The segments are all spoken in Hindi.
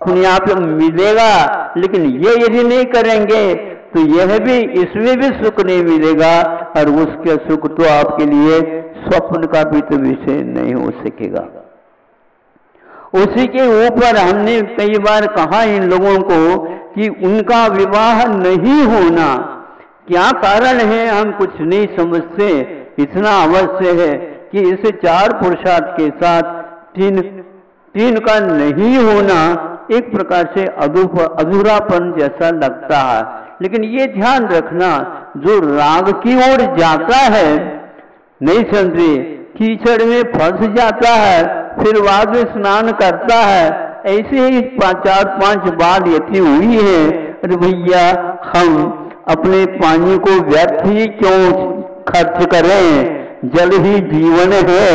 अपने आप मिलेगा, लेकिन ये यदि नहीं करेंगे तो यह भी, इसमें भी सुख नहीं मिलेगा, और उसका सुख तो आपके लिए स्वप्न का भी तो विषय नहीं हो सकेगा। उसी के ऊपर हमने कई बार कहा इन लोगों को कि उनका विवाह नहीं होना क्या कारण है, हम कुछ नहीं समझते। इतना अवश्य है कि इस 4 पुरुषार्थ के साथ तीन का नहीं होना एक प्रकार से अधूरापन जैसा लगता है। लेकिन ये ध्यान रखना, जो राग की ओर जाता है, नहीं समझे, कीचड़ में फंस जाता है, फिर बाद में स्नान करता है, ऐसे ही 4-5 बार यति हुई है। अरे भैया, हम अपने पानी को व्यर्थ ही क्यों खर्च करें, जल ही जीवन है,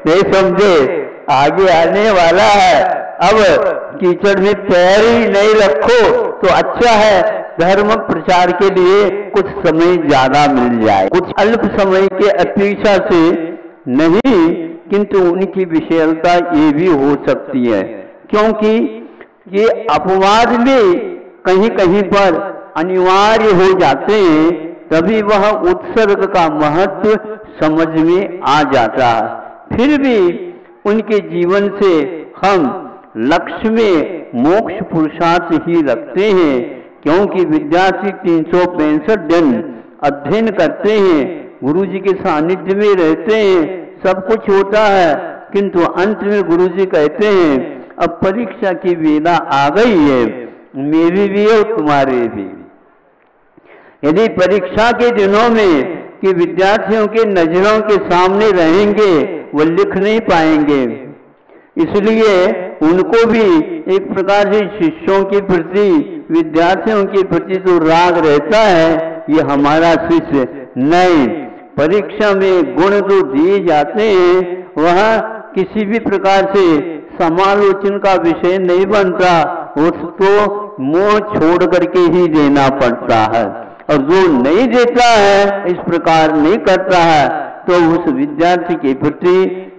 नहीं समझे, आगे आने वाला है। अब कीचड़ में पैर ही नहीं रखो तो अच्छा है, धर्म प्रचार के लिए कुछ समय ज्यादा मिल जाए, कुछ अल्प समय के अपेक्षा से नहीं, किंतु उनकी विशेषता ये भी हो सकती है, क्योंकि ये अपवाद भी कहीं कहीं पर अनिवार्य हो जाते हैं, तभी वह उत्सर्ग का महत्व समझ में आ जाता है। फिर भी उनके जीवन से हम लक्ष्य में मोक्ष पुरुषार्थ ही रखते हैं, क्योंकि विद्यार्थी 365 दिन अध्ययन करते हैं, गुरु जी के सानिध्य में रहते हैं, सब कुछ होता है, किंतु अंत में गुरु जी कहते हैं अब परीक्षा की वेला आ गई है, मेरी भी और तुम्हारे भी। यदि परीक्षा के दिनों में कि विद्यार्थियों के नजरों के सामने रहेंगे, वो लिख नहीं पाएंगे, इसलिए उनको भी एक प्रकार से शिष्यों के प्रति, विद्यार्थियों के प्रति जो राग रहता है, ये हमारा शिष्य नहीं। परीक्षा में गुण जो दिए जाते हैं वह किसी भी प्रकार से समालोचन का विषय नहीं बनता, उसको मुंह छोड़ करके ही देना पड़ता है, और जो नहीं देता है, इस प्रकार नहीं करता है, तो उस विद्यार्थी के प्रति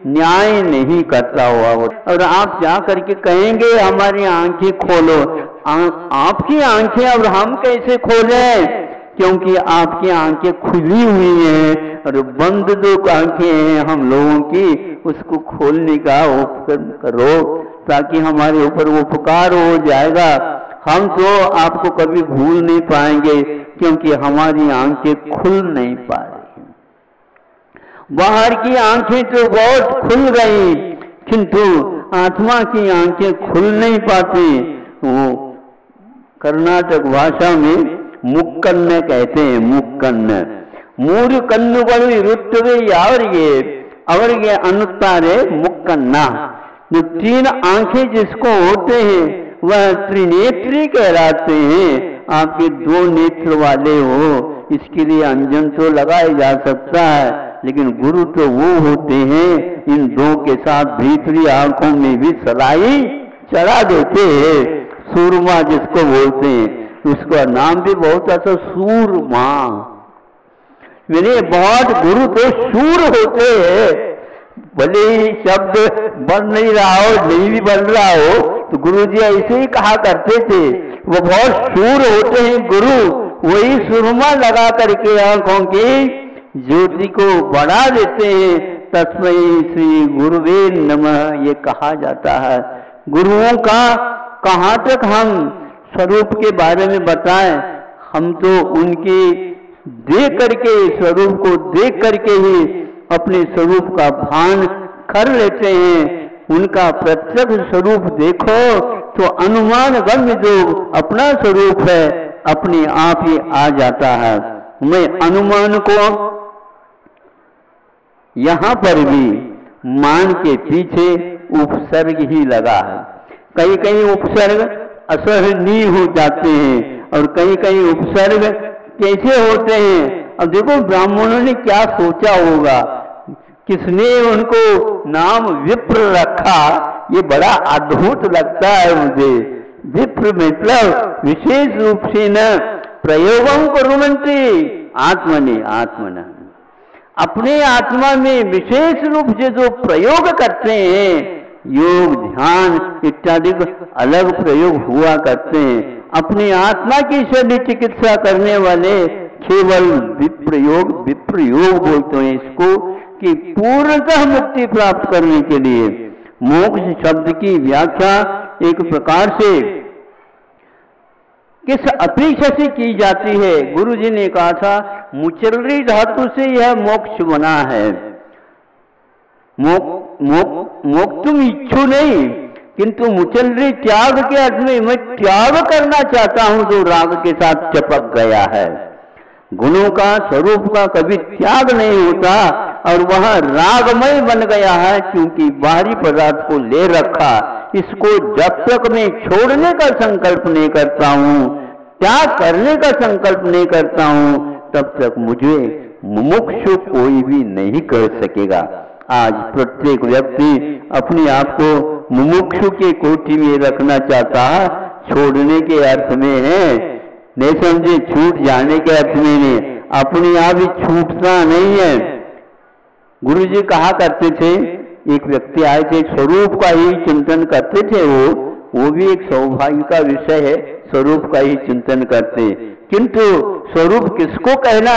न्याय नहीं करता हुआ। और आप जा करके कहेंगे हमारी आंखें खोलो, आपकी आंखें अब हम कैसे खोलें, क्योंकि आपकी आंखें खुली हुई हैं, और बंद जो आंखें हैं हम लोगों की, उसको खोलने का उपक्रम करो, ताकि हमारे ऊपर उपकार हो जाएगा। हम तो आपको कभी भूल नहीं पाएंगे, क्योंकि हमारी आंखें खुल नहीं पा रही। बाहर की आंखें तो बहुत खुल गई, किंतु आत्मा की आंखें खुल नहीं पाती। वो कर्नाटक भाषा में मुक्कन्न कहते हैं, मुक्कन्न, मूर कन्नु बड़ु इरुत्तवे ಅವರಿಗೆ ಅನ್ನುತ್ತಾರೆ मुक्कन्ना। जो 3 आंखें जिसको होते हैं वह त्रिनेत्री कहलाते हैं। आपके 2 नेत्र वाले हो, इसके लिए अंजन तो लगाया जा सकता है, लेकिन गुरु तो वो होते हैं इन 2 के साथ भीतरी आंखों में भी सलाई चढ़ा देते हैं। सूरमा जिसको बोलते हैं, उसका नाम भी बहुत अच्छा, सूरमा। मेरे बहुत गुरु तो शूर होते हैं, भले ही शब्द बन नहीं रहा हो, नहीं भी बन रहा हो, तो गुरु जी ऐसे ही कहा करते थे, वो बहुत शूर होते हैं गुरु, वही सुरमा लगा करके आंखों की ज्योति को बढ़ा देते हैं। तस्मै श्री गुरुवे नमः ये कहा जाता है। गुरुओं का कहाँ तक हम स्वरूप के बारे में बताएं, हम तो उनकी देख करके, स्वरूप को देख करके ही अपने स्वरूप का भान कर लेते हैं। उनका प्रत्यक्ष स्वरूप देखो तो अनुमान गम्य जो अपना स्वरूप है अपने आप ही आ जाता है। मैं अनुमान को यहां पर भी मान के पीछे उपसर्ग ही लगा है। कहीं कहीं उपसर्ग असहनीय हो जाते हैं और कहीं कहीं उपसर्ग कैसे होते हैं। अब देखो ब्राह्मणों ने क्या सोचा होगा, किसने उनको नाम विप्र रखा, ये बड़ा अद्भुत लगता है मुझे। विप्र मतलब विशेष रूप से न प्रयोगों कुर्वन्ति आत्मनि आत्मना, अपने आत्मा में विशेष रूप से जो प्रयोग करते हैं, योग ध्यान इत्यादि अलग प्रयोग हुआ करते हैं। अपनी आत्मा की शरीर चिकित्सा करने वाले केवल विप्रयोग बोलते हैं इसको, कि पूर्णतः मुक्ति प्राप्त करने के लिए। मोक्ष शब्द की व्याख्या एक प्रकार से किस अपेक्षा से की जाती है? गुरु जी ने कहा था मुचलरी धातु से यह मोक्ष बना है। मोक्तुम इच्छु नहीं, किंतु मुचलरी त्याग के अर्थ में मैं त्याग करना चाहता हूं जो राग के साथ चिपक गया है। गुणों का स्वरूप का कभी त्याग नहीं होता और वह रागमय बन गया है, क्योंकि बाहरी पदार्थ को ले रखा। इसको जब तक मैं छोड़ने का संकल्प नहीं करता हूं, त्याग करने का संकल्प नहीं करता हूं, तब तक मुझे मुमुक्षु कोई भी नहीं कर सकेगा। आज प्रत्येक व्यक्ति अपने आप को मुमुक्षु के कोटि में रखना चाहता है, छोड़ने के अर्थ में है, नहीं समझे, छूट जाने के अर्थ में नहीं, अपने आप ही छूटना नहीं है। गुरु जी कहा करते थे, एक व्यक्ति आए थे, स्वरूप का ही चिंतन करते थे, वो भी एक सौभाग्य का विषय है, स्वरूप का ही चिंतन करते, किंतु स्वरूप किसको कहना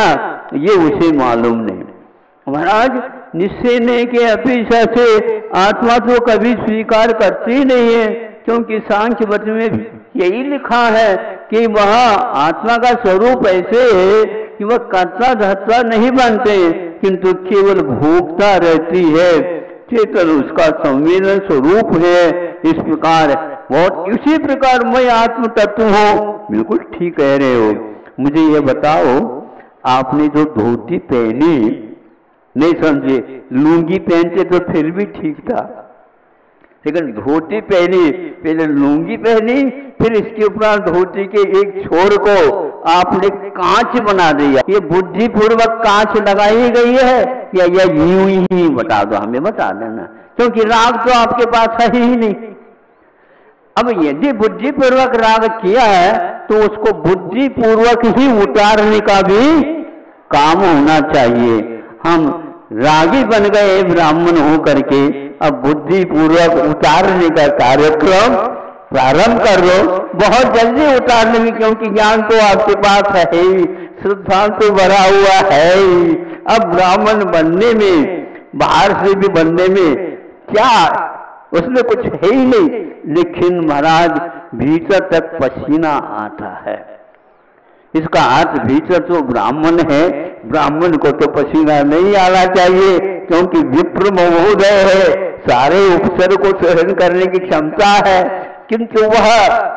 ये उसे मालूम नहीं। महाराज निश्चय ने के अपेक्षा से आत्मा तो कभी स्वीकार करती नहीं है, क्योंकि सांख्य मत में यही लिखा है कि वह आत्मा का स्वरूप ऐसे है कि वह कर्ता धर्ता नहीं बनते, किंतु केवल भोगता रहती है। चेतन उसका संवेदन स्वरूप है। इस प्रकार और इसी प्रकार मैं आत्म तत्व हूं। बिल्कुल ठीक कह रहे हो। मुझे ये बताओ, आपने जो धोती पहनी, नहीं समझे, लुंगी पहनते तो फिर भी ठीक था, लेकिन धोती पहनी, पहले लुंगी पहनी, फिर इसके ऊपर धोती के एक छोर को आपने कांच बना दिया। ये बुद्धिपूर्वक कांच लगाई गई है या यूं ही? बता दो, हमें बता देना, क्योंकि राग तो आपके पास है ही नहीं। अब यदि बुद्धिपूर्वक राग किया है तो उसको बुद्धिपूर्वक ही उतारने का भी काम होना चाहिए। हम रागी बन गए ब्राह्मण हो करके, अब बुद्धिपूर्वक उतारने का कार्यक्रम प्रारंभ कर लो, बहुत जल्दी उतार लेंगे, क्योंकि ज्ञान तो आपके पास है ही, श्रद्धा तो भरा हुआ है ही। अब ब्राह्मण बनने में, बाहर से भी बनने में क्या, उसमें कुछ है ही नहीं, लेकिन महाराज भीतर तक पसीना आता है। इसका अर्थ भीतर तो ब्राह्मण है, ब्राह्मण को तो पसीना नहीं आना चाहिए, क्योंकि विप्र महोदय है, सारे उपसर्ग को सहन करने की क्षमता है, किंतु वह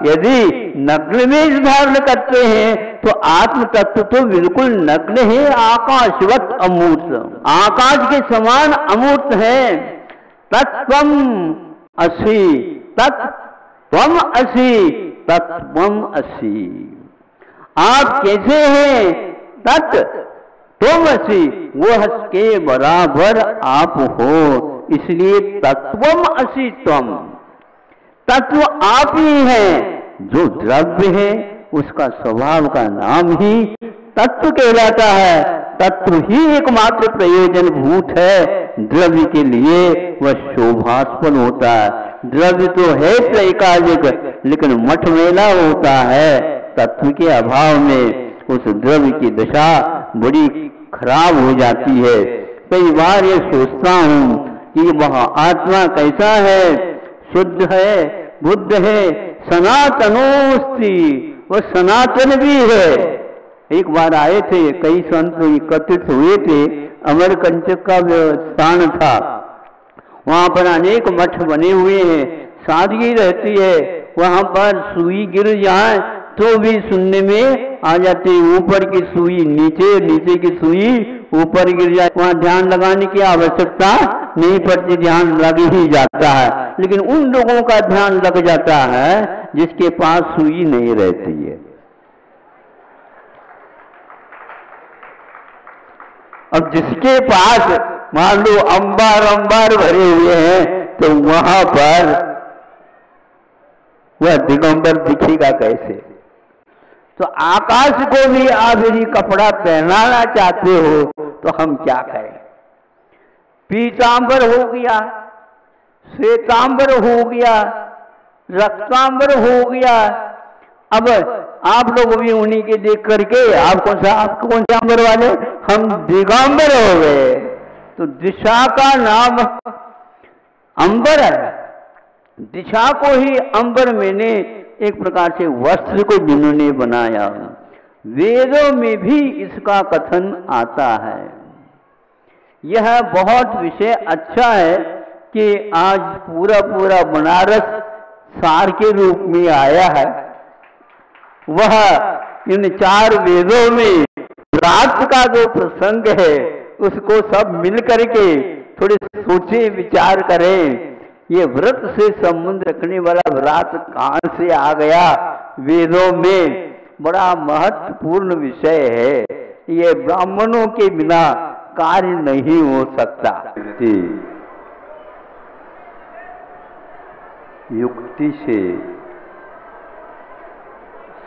यदि नग्न में धारण करते हैं तो आत्म तत्व तो बिल्कुल नग्न है, आकाशवत अमूर्त, आकाश के समान अमूर्त है। तत्वम असि, तत्वम असि, तत्वम असि। आप कैसे हैं? तत् तुम असि, वह के बराबर आप हो, इसलिए तत्वम असि त्वम। तत्व आप ही है। जो द्रव्य है उसका स्वभाव का नाम ही तत्व कहलाता है। तत्व ही एकमात्र प्रयोजन भूत है द्रव्य के लिए, वह शोभास्पद होता है। द्रव्य तो है त्रैकालिक, लेकिन मठमेला होता है। तत्व के अभाव में उस द्रव्य की दशा बड़ी खराब हो जाती है। कई बार ये सोचता हूं कि वह आत्मा कैसा है, शुद्ध है, बुद्ध है, सनातनोस्ति, वह सनातन भी है। एक बार आए थे, कई संत एकत्रित हुए थे, अमरकंटक का स्थान था, वहां पर अनेक मठ बने हुए हैं, सादगी रहती है, वहां पर सुई गिर जाए तो भी सुनने में आ जाती, ऊपर की सुई नीचे, नीचे की सुई ऊपर गिर जाए, वहां ध्यान लगाने की आवश्यकता नहीं पड़ती, ध्यान लग ही जाता है। लेकिन उन लोगों का ध्यान लग जाता है जिसके पास सुई नहीं रहती है। अब जिसके पास मान लो अंबार अंबार भरे हुए हैं, तो वहां पर वह दिगंबर दिखेगा कैसे? तो आकाश को भी आप यदि कपड़ा पहनाना चाहते हो तो हम क्या करें? पीतांबर हो गया, श्वेतांबर हो गया, रक्तांबर हो गया। अब आप लोग भी उन्हीं के देख करके आप कौन से अंबर वाले, हम दिगंबर हो गए। तो दिशा का नाम अंबर है। दिशा को ही अंबर मैंने एक प्रकार से वस्त्र को जिन्होंने बनाया। वेदों में भी इसका कथन आता है। यह बहुत विषय अच्छा है कि आज पूरा पूरा बनारस सार के रूप में आया है। वह इन 4 वेदों में रात का जो प्रसंग है उसको सब मिल करके थोड़े सोचे विचार करें। ये व्रत से संबंध रखने वाला व्रत कहां से आ गया? वेदों में बड़ा महत्वपूर्ण विषय है। ये ब्राह्मणों के बिना कार्य नहीं हो सकता। युक्ति से,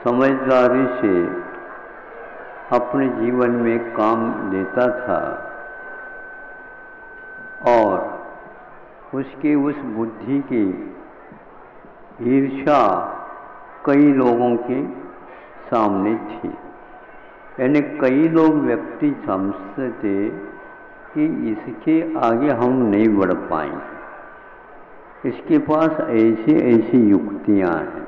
समझदारी से अपने जीवन में काम लेता था और उसकी उस बुद्धि की ईर्ष्या कई लोगों के सामने थी। यानी कई लोग व्यक्ति समझते थे कि इसके आगे हम नहीं बढ़ पाएंगे, इसके पास ऐसी ऐसी युक्तियां हैं।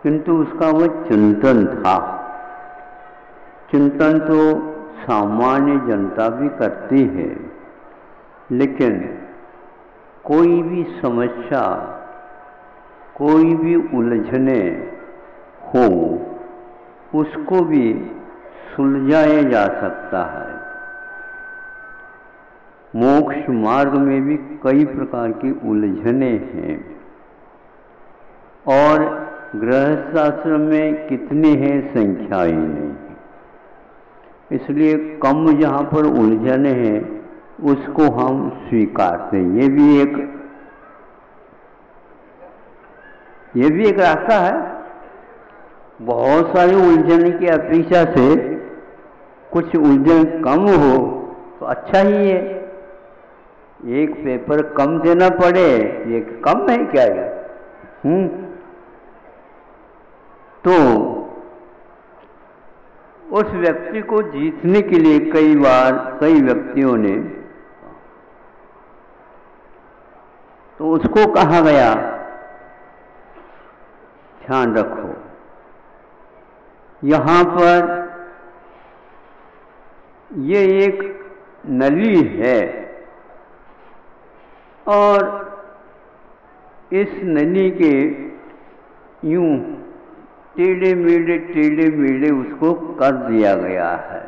किंतु उसका वह चिंतन था। चिंतन तो सामान्य जनता भी करती है, लेकिन कोई भी समस्या, कोई भी उलझने हो, उसको भी सुलझाया जा सकता है। मोक्ष मार्ग में भी कई प्रकार की उलझने हैं और गृहस्थ आश्रम में कितनी है संख्या ही नहीं। इसलिए कम जहाँ पर उलझने हैं उसको हम स्वीकारते हैं। ये भी एक रास्ता है। बहुत सारी उलझन की अपेक्षा से कुछ उलझन कम हो तो अच्छा ही है। एक पेपर कम देना पड़े, ये कम है क्या है? तो उस व्यक्ति को जीतने के लिए कई बार कई व्यक्तियों ने, तो उसको कहा गया ध्यान रखो, यहां पर ये एक नली है और इस नली के यूं टेढ़े मेढ़े उसको कर दिया गया है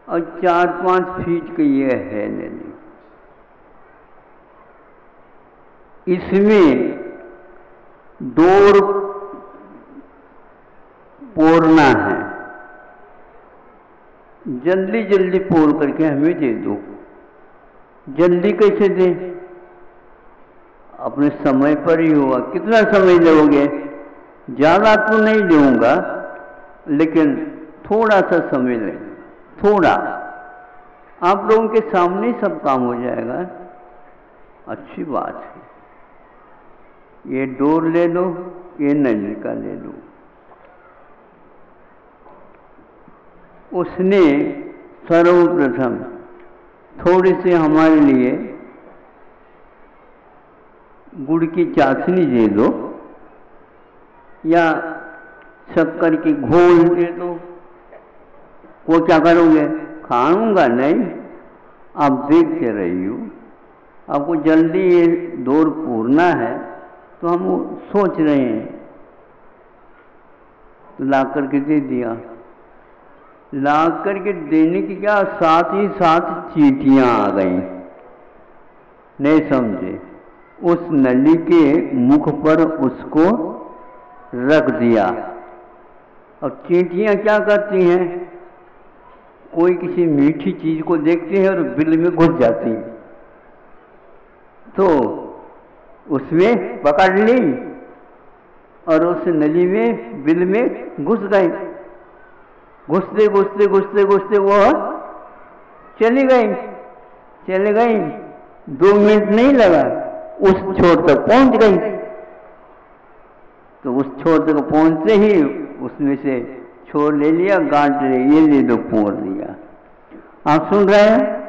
और 4-5 फीट की ये है नली। इसमें डोर पोरना है, जल्दी जल्दी पोर करके हमें दे दो। जल्दी कैसे दें? अपने समय पर ही होगा। कितना समय दोगे? ज़्यादा तो नहीं दूंगा, लेकिन थोड़ा सा समय लेंगे। थोड़ा, आप लोगों के सामने सब काम हो जाएगा। अच्छी बात है। ये डोर ले लो, ये नली का ले लो। उसने सर्वप्रथम थोड़ी सी हमारे लिए गुड़ की चाशनी दे दो या शक्कर की घोल दे दो। वो क्या करोगे? खाऊंगा नहीं, आप देखते रहिए। आपको जल्दी ये दौर पूरना है तो हम सोच रहे हैं, तो ला करके दे दिया। ला करके देने की क्या, साथ ही साथ चींटियां आ गई। नहीं समझे? उस नली के मुख पर उसको रख दिया और चींटियां क्या करती हैं? कोई किसी मीठी चीज को देखते हैं और बिल में घुस जाती हैं, तो उसमें पकड़ ली और उस नली में बिल में घुस गई। घुसते घुसते घुसते घुसते वो चली गई। 2 मिनट नहीं लगा, उस छोर तक पहुंच गई। तो उस छोर तक पहुंचते ही उसमें से छोर ले लिया, गांठ ये ले दो, फोड़ दिया। आप सुन रहे हैं?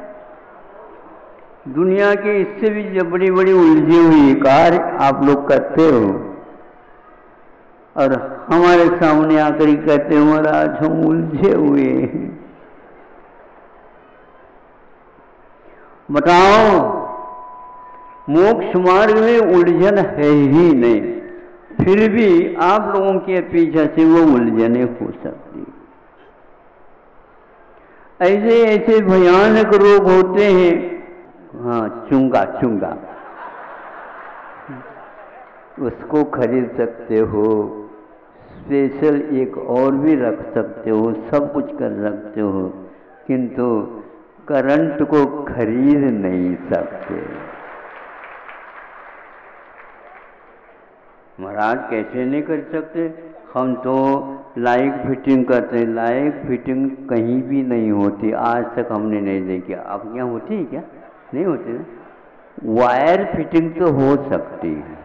दुनिया के इससे भी बड़ी बड़ी उलझी हुई कार्य आप लोग करते हो, और हमारे सामने आकर ही कहते हो महाराज हम उलझे हुए हैं। बताओ, मोक्ष मार्ग में उलझन है ही नहीं, फिर भी आप लोगों के पीछे से वो उलझने हो सकती। ऐसे ऐसे भयानक रोग होते हैं। हाँ, चुंगा चुंगा उसको खरीद सकते हो, स्पेशल एक और भी रख सकते हो, सब कुछ कर सकते हो, किंतु करंट को खरीद नहीं सकते। महाराज कैसे नहीं कर सकते? हम तो लाइट फिटिंग करते हैं, लाइट फिटिंग कहीं भी नहीं होती, आज तक हमने नहीं देखी। अब यहाँ होती है क्या? नहीं होती ना। वायर फिटिंग तो हो सकती है,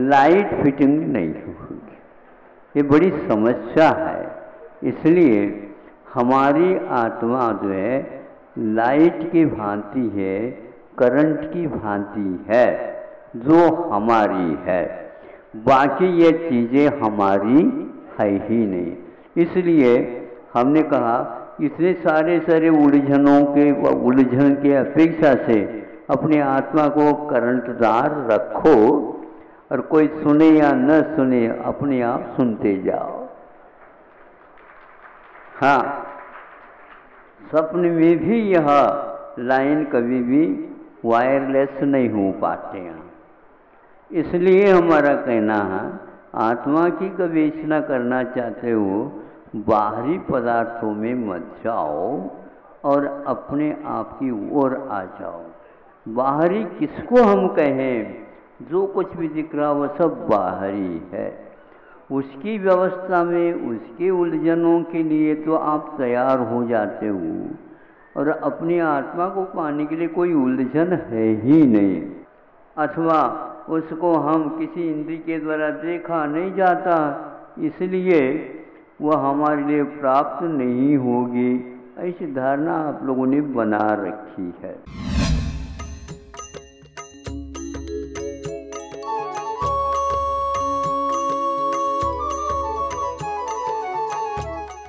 लाइट फिटिंग नहीं होगी। ये बड़ी समस्या है। इसलिए हमारी आत्मा जो है लाइट की भांति है, करंट की भांति है, जो हमारी है। बाकी ये चीज़ें हमारी है ही नहीं। इसलिए हमने कहा इतने सारे उलझन के अपेक्षा से अपने आत्मा को करंटदार रखो, और कोई सुने या न सुने अपने आप सुनते जाओ। हाँ, स्वप्न में भी यह लाइन कभी भी वायरलेस नहीं हो पाते हैं। इसलिए हमारा कहना है, आत्मा की गवेषणा करना चाहते हो, बाहरी पदार्थों में मत जाओ और अपने आप की ओर आ जाओ। बाहरी किसको हम कहें? जो कुछ भी दिख रहा वह सब बाहरी है। उसकी व्यवस्था में, उसके उलझनों के लिए तो आप तैयार हो जाते हो, और अपनी आत्मा को पाने के लिए कोई उलझन है ही नहीं, अथवा उसको हम किसी इंद्रिय के द्वारा देखा नहीं जाता, इसलिए वह हमारे लिए प्राप्त नहीं होगी। ऐसी धारणा आप लोगों ने बना रखी है।